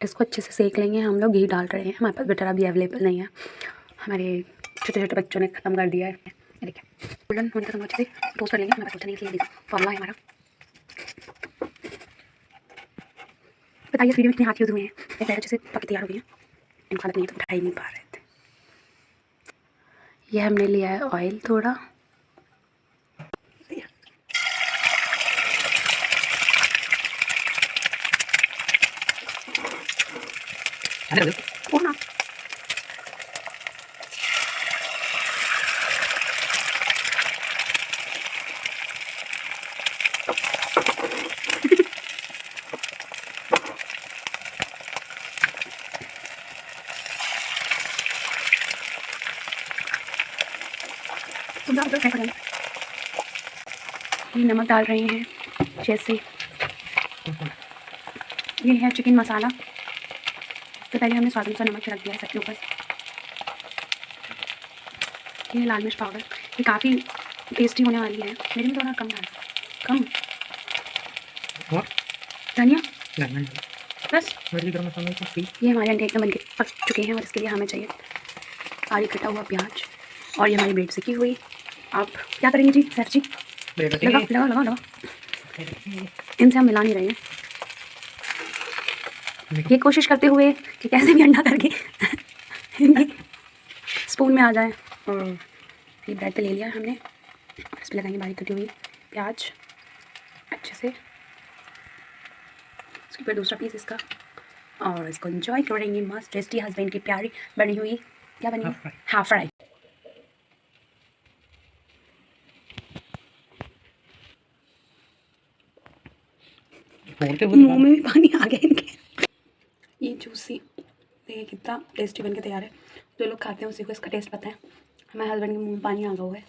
इसको अच्छे से सेक लेंगे। हम लोग घी डाल रहे हैं, हमारे पास बटर अभी अवेलेबल नहीं है, हमारे छोटे छोटे बच्चों ने ख़त्म कर दिया है। ये देखिए गोल्डन होने का अच्छे से टोस्ट कर लेंगे। हमारे पास नहीं, इसलिए देखो फॉर्मूला है हमारा। बताइए इस वीडियो में कितने हाथ यूज़ हुए हैं। ये पहले अच्छे से पक तैयार हो गई है, इनको आदत नहीं तो उठा ही नहीं पा रहे थे। ये हमने लिया है ऑयल थोड़ा, ना ये नमक डाल रहे हैं, जैसे ये है चिकन मसाला। इससे पहले हमने स्वाद अनुसार नमक रख दिया है सबके ऊपर। ये लाल मिर्च पाउडर, ये काफ़ी टेस्टी होने वाली है। मेरे में थोड़ा कम डाल, कम धनिया बस। ये हमारे अंडे एकदम बनके पक चुके हैं और इसके लिए हमें चाहिए आरी कटा हुआ प्याज और ये हमारी ब्रेड सेकी हुई। आप क्या करेंगे जी सर जी? लगा लगा लगा लगा, इनसे हम मिला नहीं रहे हैं। ये कोशिश करते हुए कि कैसे भी अंडा करके स्पून में आ जाए। और ये ब्रेड पे ले लिया हमने और इस पर लगाएंगे बारीक कटी हुई प्याज अच्छे से। उसके ऊपर दूसरा पीस इसका और इसको एंजॉय करेंगे। मस्त टेस्टी हस्बैंड की प्यारी बनी हुई, क्या बनी, हाफ फ्राई। मुंह में भी पानी आ गया इनके। ये जूसी देखिए कितना टेस्टी बन के तैयार है। जो लोग खाते हैं उसी को इसका टेस्ट पता है। हमारे हस्बैंड के मुंह में पानी आ गया हुआ है।